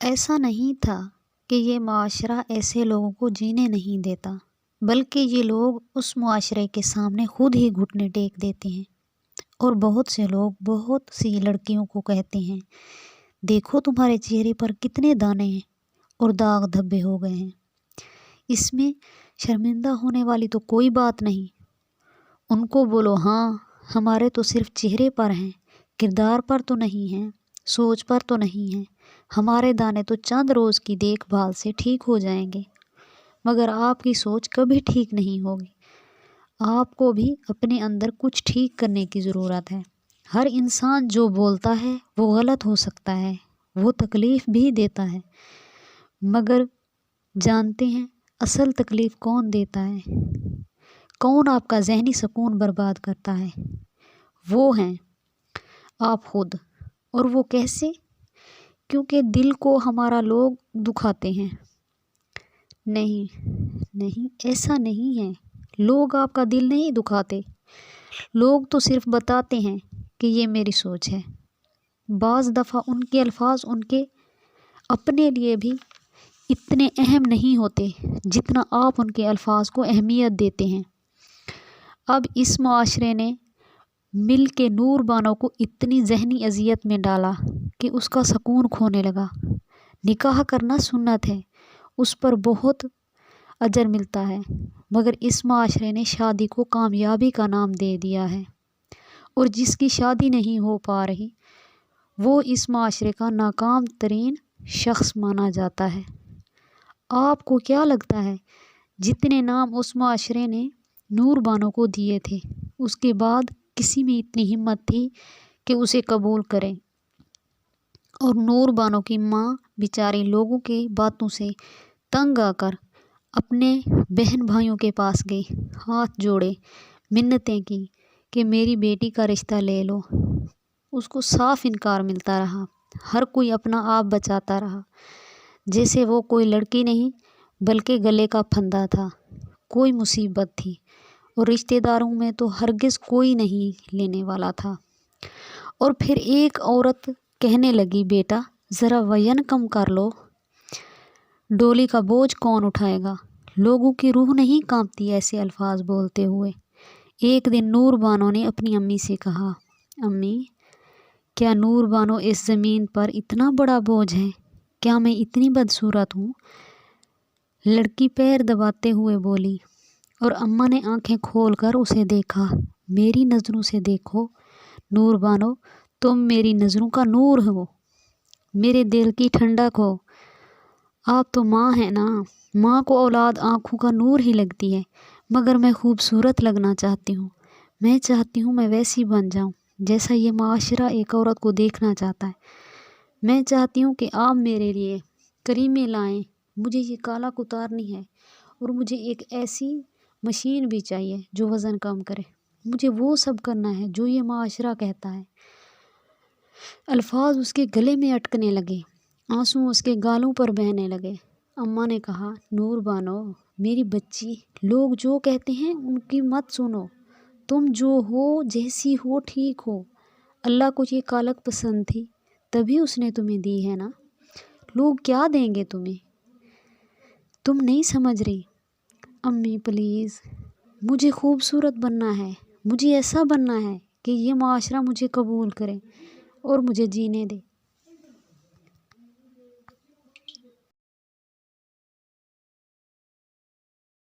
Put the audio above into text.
ایسا نہیں تھا کہ یہ معاشرہ ایسے لوگوں کو جینے نہیں دیتا، بلکہ یہ لوگ اس معاشرے کے سامنے خود ہی گھٹنے ٹیک دیتے ہیں۔ اور بہت سے لوگ بہت سی لڑکیوں کو کہتے ہیں، دیکھو تمہارے چہرے پر کتنے دانے ہیں اور داغ دھبے ہو گئے ہیں، اس میں شرمندہ ہونے والی تو کوئی بات نہیں۔ ان کو بولو، ہاں ہمارے تو صرف چہرے پر ہیں، کردار پر تو نہیں ہیں، سوچ پر تو نہیں ہیں، ہمارے دانے تو چند روز کی دیکھ بھال سے ٹھیک ہو جائیں گے، مگر آپ کی سوچ کبھی ٹھیک نہیں ہوگی۔ آپ کو بھی اپنے اندر کچھ ٹھیک کرنے کی ضرورت ہے۔ ہر انسان جو بولتا ہے وہ غلط ہو سکتا ہے، وہ تکلیف بھی دیتا ہے، مگر جانتے ہیں اصل تکلیف کون دیتا ہے؟ کون آپ کا ذہنی سکون برباد کرتا ہے؟ وہ ہیں آپ خود۔ اور وہ کیسے؟ کیونکہ دل کو ہمارا لوگ دکھاتے ہیں۔ نہیں، ایسا نہیں ہے، لوگ آپ کا دل نہیں دکھاتے، لوگ تو صرف بتاتے ہیں کہ یہ میری سوچ ہے۔ بعض دفعہ ان کے الفاظ ان کے اپنے لیے بھی اتنے اہم نہیں ہوتے جتنا آپ ان کے الفاظ کو اہمیت دیتے ہیں۔ اب اس معاشرے نے مل کے نور بانو کو اتنی ذہنی اذیت میں ڈالا کہ اس کا سکون کھونے لگا۔ نکاح کرنا سنت ہے، اس پر بہت اجر ملتا ہے، مگر اس معاشرے نے شادی کو کامیابی کا نام دے دیا ہے، اور جس کی شادی نہیں ہو پا رہی وہ اس معاشرے کا ناکام ترین شخص مانا جاتا ہے۔ آپ کو کیا لگتا ہے جتنے نام اس معاشرے نے نور بانو کو دیے تھے، اس کے بعد کسی میں اتنی ہمت تھی کہ اسے قبول کرے؟ اور نور بانو کی ماں بیچاری لوگوں کے باتوں سے تنگ آ کر اپنے بہن بھائیوں کے پاس گئی، ہاتھ جوڑے، منتیں کی کہ میری بیٹی کا رشتہ لے لو۔ اس کو صاف انکار ملتا رہا، ہر کوئی اپنا آپ بچاتا رہا، جیسے وہ کوئی لڑکی نہیں بلکہ گلے کا پھندا تھا، کوئی مصیبت تھی، اور رشتہ داروں میں تو ہرگز کوئی نہیں لینے والا تھا۔ اور پھر ایک عورت کہنے لگی، بیٹا ذرا وزن کم کر لو، ڈولی کا بوجھ کون اٹھائے گا؟ لوگوں کی روح نہیں کانپتی ایسے الفاظ بولتے ہوئے؟ ایک دن نور بانو نے اپنی امی سے کہا، امی کیا نور بانو اس زمین پر اتنا بڑا بوجھ ہے؟ کیا میں اتنی بدصورت ہوں؟ لڑکی پیر دباتے ہوئے بولی، اور اماں نے آنکھیں کھول کر اسے دیکھا، میری نظروں سے دیکھو نور بانو، تم میری نظروں کا نور ہو، میرے دل کی ٹھنڈک ہو۔ آپ تو ماں ہیں نا، ماں کو اولاد آنکھوں کا نور ہی لگتی ہے، مگر میں خوبصورت لگنا چاہتی ہوں، میں چاہتی ہوں میں ویسی بن جاؤں جیسا یہ معاشرہ ایک عورت کو دیکھنا چاہتا ہے۔ میں چاہتی ہوں کہ آپ میرے لیے کریمیں لائیں، مجھے یہ کالک اتارنی ہے، اور مجھے ایک ایسی مشین بھی چاہیے جو وزن کم کرے، مجھے وہ سب کرنا ہے جو یہ معاشرہ کہتا ہے۔ الفاظ اس کے گلے میں اٹکنے لگے، آنسو اس کے گالوں پر بہنے لگے۔ اماں نے کہا، نور بانو میری بچی، لوگ جو کہتے ہیں ان کی مت سنو، تم جو ہو جیسی ہو ٹھیک ہو، اللہ کو یہ کالک پسند تھی تبھی اس نے تمہیں دی ہے نا، لوگ کیا دیں گے تمہیں؟ تم نہیں سمجھ رہی؟ امی پلیز، مجھے خوبصورت بننا ہے، مجھے ایسا بننا ہے کہ یہ معاشرہ مجھے قبول کرے اور مجھے جینے دے۔